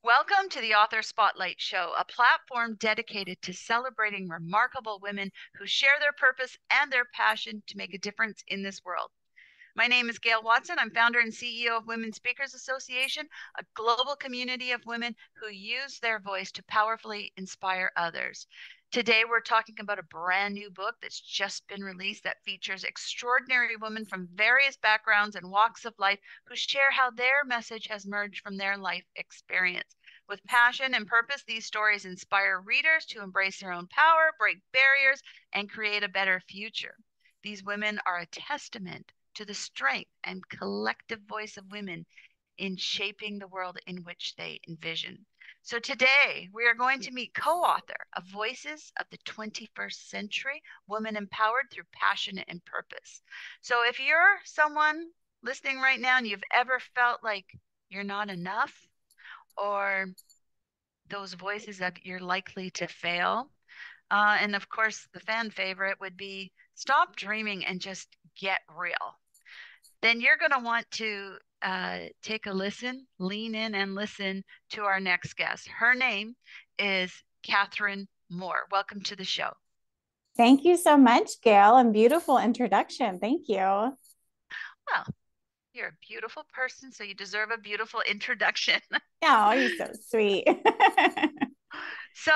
Welcome to the Author Spotlight Show, a platform dedicated to celebrating remarkable women who share their purpose and their passion to make a difference in this world. My name is Gail Watson. I'm founder and CEO of Women Speakers Association, a global community of women who use their voice to powerfully inspire others. Today, we're talking about a brand new book that's just been released that features extraordinary women from various backgrounds and walks of life who share how their message has merged from their life experience. With passion and purpose, these stories inspire readers to embrace their own power, break barriers, and create a better future. These women are a testament to the strength and collective voice of women in shaping the world in which they envision. So today we are going to meet co-author of Voices of the 21st Century, Women Empowered Through Passion and Purpose. So if you're someone listening right now and you've ever felt like you're not enough, or those voices that you're likely to fail, and of course the fan favorite would be stop dreaming and just get real, then you're going to want to take a listen, lean in and listen to our next guest. Her name is Catherine Moore. Welcome to the show. Thank you so much, Gail, and beautiful introduction. Thank you. Well, you're a beautiful person, so you deserve a beautiful introduction. Oh, you're so sweet. So,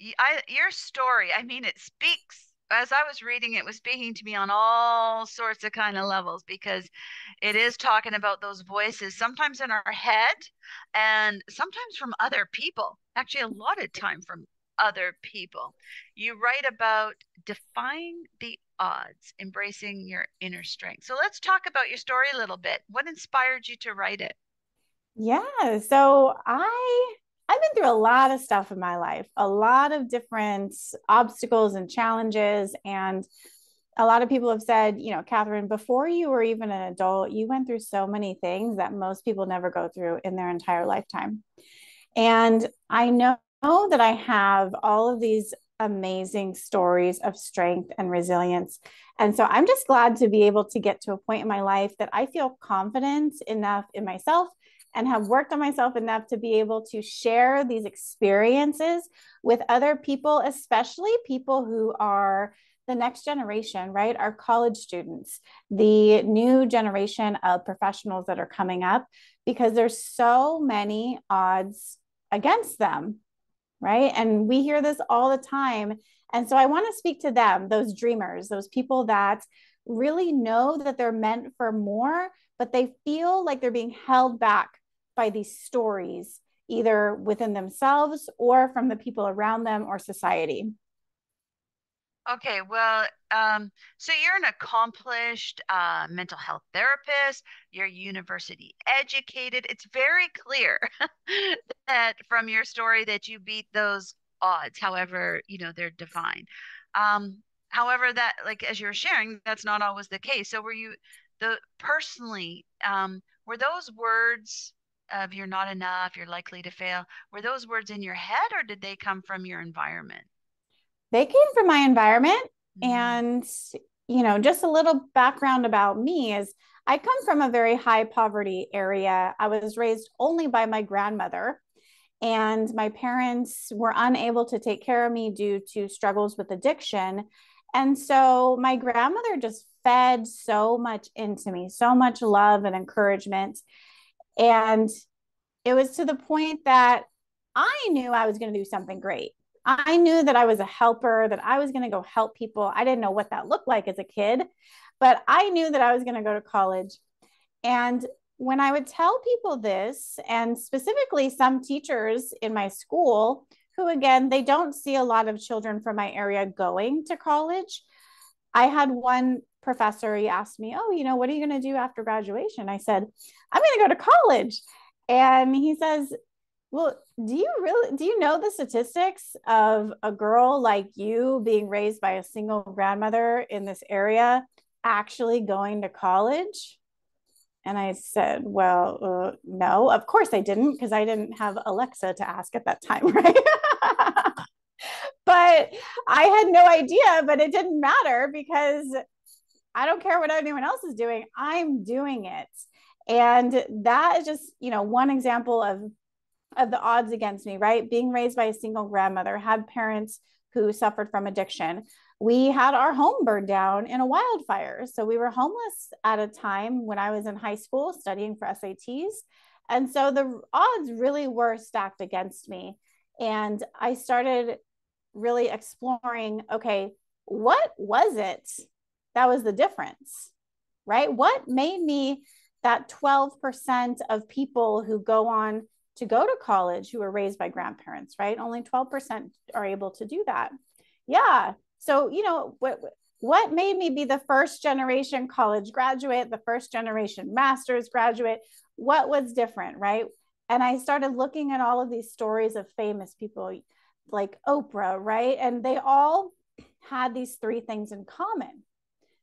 your story, I mean, it speaks. As I was reading, it was speaking to me on all sorts of kind of levels because it is talking about those voices, sometimes in our head and sometimes from other people. Actually, a lot of time from other people. You write about defying the odds, embracing your inner strength. So let's talk about your story a little bit. What inspired you to write it? Yeah, so I've been through a lot of stuff in my life, a lot of different obstacles and challenges. And a lot of people have said, Catherine, before you were even an adult, you went through so many things that most people never go through in their entire lifetime. And I know that I have all of these amazing stories of strength and resilience. And so I'm just glad to be able to get to a point in my life that I feel confident enough in myself and have worked on myself enough to be able to share these experiences with other people, especially people who are the next generation, right? Our college students, the new generation of professionals that are coming up, because there's so many odds against them, right? And we hear this all the time. And so I want to speak to them, those dreamers, those people that really know that they're meant for more, but they feel like they're being held back by these stories, either within themselves or from the people around them or society. Okay, well, so you're an accomplished mental health therapist, you're university educated. It's very clear that from your story that you beat those odds, however, they're defined. However, that like as you're sharing, that's not always the case. So were you the personally, were those words of you're not enough, you're likely to fail, were those words in your head or did they come from your environment? They came from my environment. Mm. And, just a little background about me is I come from a very high poverty area. I was raised only by my grandmother, and my parents were unable to take care of me due to struggles with addiction. And so my grandmother just fed so much into me, so much love and encouragement. And it was to the point that I knew I was going to do something great. I knew that I was a helper, that I was going to go help people. I didn't know what that looked like as a kid, but I knew that I was going to go to college. And when I would tell people this, and specifically some teachers in my school, who again, they don't see a lot of children from my area going to college. I had one professor, he asked me, oh, what are you going to do after graduation? I said, I'm going to go to college. And he says, well, do you know the statistics of a girl like you being raised by a single grandmother in this area actually going to college? And I said, well, no, of course I didn't, because I didn't have Alexa to ask at that time, right? But I had no idea, but it didn't matter because I don't care what anyone else is doing. I'm doing it. And that is just, one example of the odds against me, right? Being raised by a single grandmother, had parents who suffered from addiction. We had our home burned down in a wildfire. So we were homeless at a time when I was in high school studying for SATs. And so the odds really were stacked against me. And I started really exploring, okay, what was it that was the difference, right? What made me that 12% of people who go on to go to college who were raised by grandparents, right? Only 12% are able to do that. Yeah. So, what made me be the first generation college graduate, the first generation master's graduate? What was different, right? And I started looking at all of these stories of famous people like Oprah, right? And they all had these three things in common,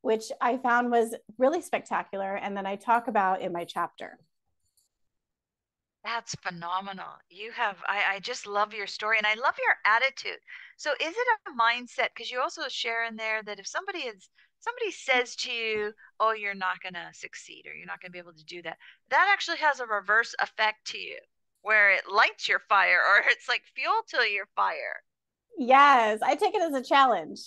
which I found was really spectacular. And then I talk about in my chapter. That's phenomenal. I just love your story and I love your attitude. So is it a mindset? Because you also share in there that if somebody says to you, oh, you're not going to succeed or you're not going to be able to do that, that actually has a reverse effect to you where it lights your fire or it's like fuel to your fire. Yes, I take it as a challenge.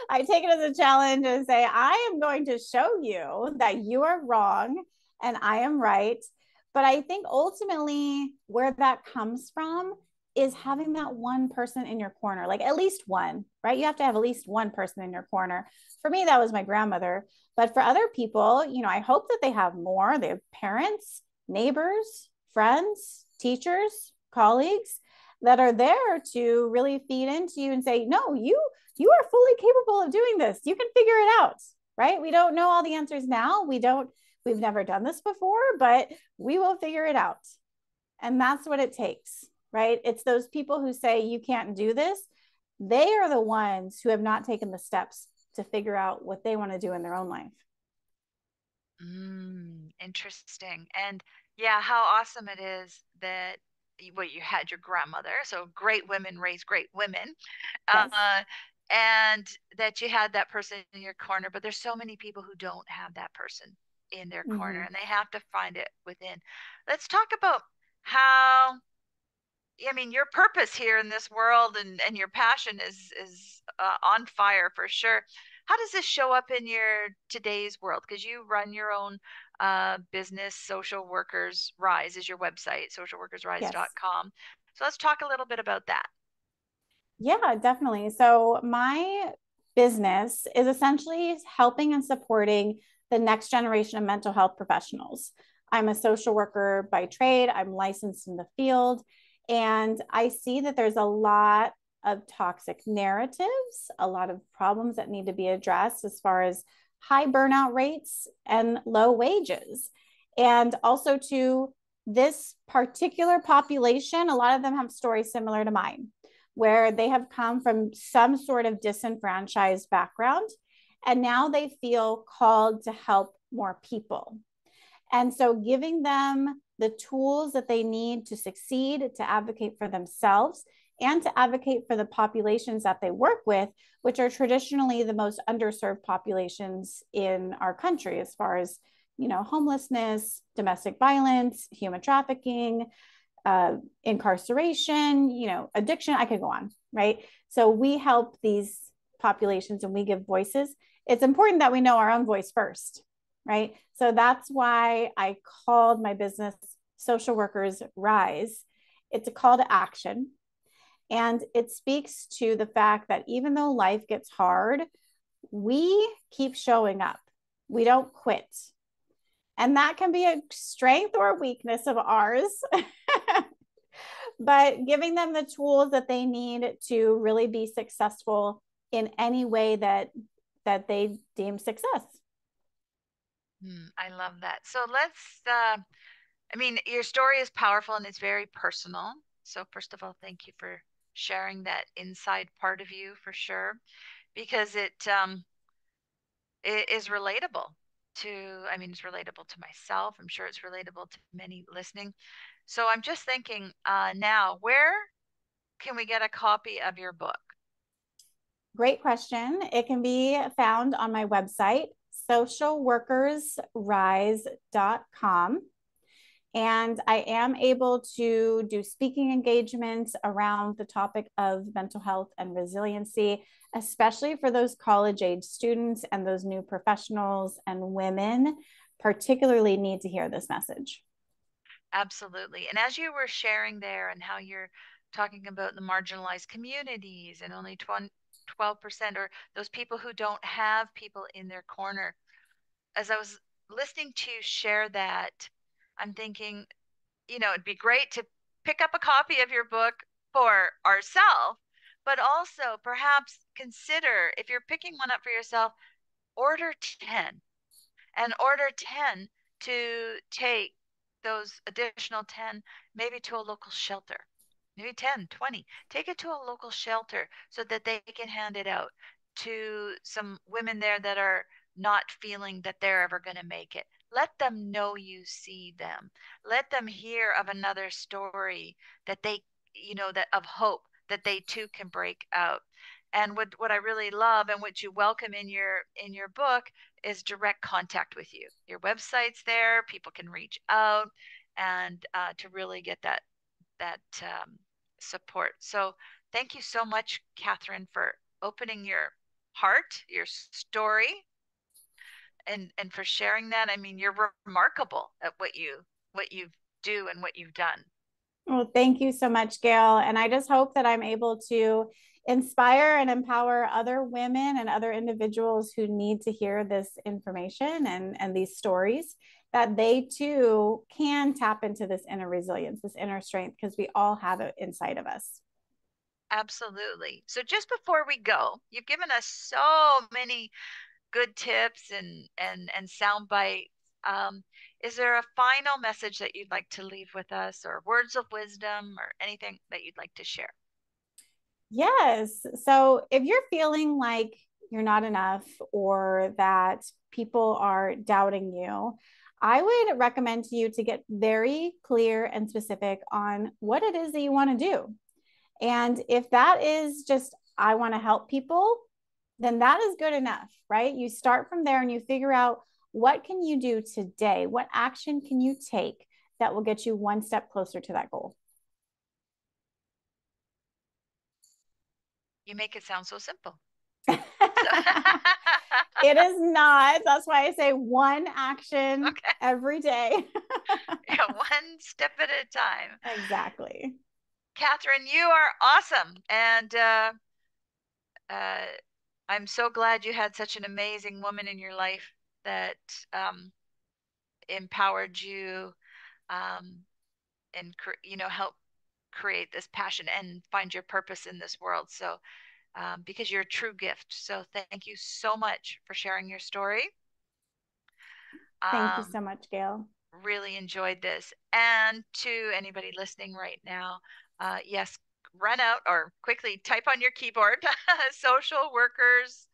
I take it as a challenge and say, I am going to show you that you are wrong and I am right. But I think ultimately where that comes from is having that one person in your corner, like at least one, right? You have to have at least one person in your corner. For me, that was my grandmother. But for other people, I hope that they have more. They have parents, neighbors, friends, teachers, colleagues that are there to really feed into you and say, no, you are fully capable of doing this. You can figure it out, right? We don't know all the answers now. We've never done this before, but we will figure it out. And that's what it takes, right? It's those people who say you can't do this. They are the ones who have not taken the steps to figure out what they want to do in their own life. Interesting. And yeah, how awesome it is that you had your grandmother. So great women raise great women. Yes. Uh, and that you had that person in your corner, but there's so many people who don't have that person in their corner Mm-hmm. and they have to find it within. Let's talk about how I mean, your purpose here in this world and your passion is on fire for sure. How does this show up in your today's world? Because you run your own business, Social Workers Rise is your website, Yes. socialworkersrise.com. So let's talk a little bit about that. Yeah, definitely. So my business is essentially helping and supporting the next generation of mental health professionals. I'm a social worker by trade, I'm licensed in the field, and I see that there's a lot of toxic narratives, a lot of problems that need to be addressed as far as high burnout rates and low wages. And also to this particular population, a lot of them have stories similar to mine where they have come from some sort of disenfranchised background and now they feel called to help more people. And so giving them the tools that they need to succeed, to advocate for themselves, and to advocate for the populations that they work with, which are traditionally the most underserved populations in our country as far as homelessness, domestic violence, human trafficking, incarceration, addiction. I could go on, right? So we help these populations and we give voices. It's important that we know our own voice first, right? So that's why I called my business Social Workers Rise. It's a call to action. And it speaks to the fact that even though life gets hard, we keep showing up. We don't quit. And that can be a strength or a weakness of ours. But giving them the tools that they need to really be successful in any way that they deem success. I love that. So I mean, your story is powerful and it's very personal. So first of all, thank you for sharing that inside part of you for sure, because it is relatable I mean, it's relatable to myself. I'm sure it's relatable to many listening. So I'm just thinking now, where can we get a copy of your book? Great question. It can be found on my website, socialworkersrise.com. And I am able to do speaking engagements around the topic of mental health and resiliency, especially for those college age students and those new professionals and women, particularly need to hear this message. Absolutely. And as you were sharing there and how you're talking about the marginalized communities and only 12% or those people who don't have people in their corner, as I was listening to you share that, I'm thinking, it'd be great to pick up a copy of your book for ourselves, but also perhaps consider if you're picking one up for yourself, order 10 and order 10 to take those additional 10 maybe to a local shelter. Maybe 10, 20. Take it to a local shelter so that they can hand it out to some women there that are not feeling that they're ever going to make it. Let them know you see them. Let them hear of another story that they, that of hope that they too can break out. And what I really love and what you welcome in your book is direct contact with you. Your website's there, people can reach out and to really get that support. So thank you so much, Catherine, for opening your heart, your story, and for sharing that. I mean, you're remarkable at what you do and what you've done. Well, thank you so much, Gail. And I just hope that I'm able to inspire and empower other women and other individuals who need to hear this information and these stories, that they too can tap into this inner resilience, this inner strength, because we all have it inside of us. Absolutely. So just before we go, you've given us so many good tips and sound bites. Is there a final message that you'd like to leave with us, or words of wisdom, or anything that you'd like to share? Yes. So if you're feeling like you're not enough or that people are doubting you, I would recommend to you to get very clear and specific on what it is that you want to do. And if that is just, I want to help people, then that is good enough, right? You start from there and you figure out what can you do today? What action can you take that will get you one step closer to that goal? You make it sound so simple. So, It is not. That's why I say one action okay. every day. Yeah, one step at a time. Exactly. Catherine, you are awesome. And uh, I'm so glad you had such an amazing woman in your life that um, empowered you um, and, help create this passion and find your purpose in this world. So, because you're a true gift. So, thank you so much for sharing your story. Thank you Um, so much, Gail. really enjoyed this. And to anybody listening right now, yes, run out or quickly type on your keyboard social workers,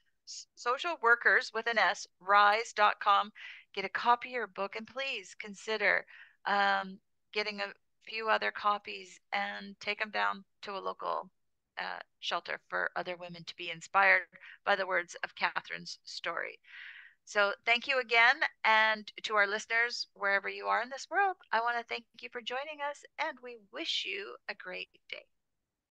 social workers with an S, rise.com. Get a copy of your book and please consider um, getting a few other copies and take them down to a local shelter for other women to be inspired by the words of Catherine's story. So thank you again. And to our listeners, wherever you are in this world, I want to thank you for joining us and we wish you a great day.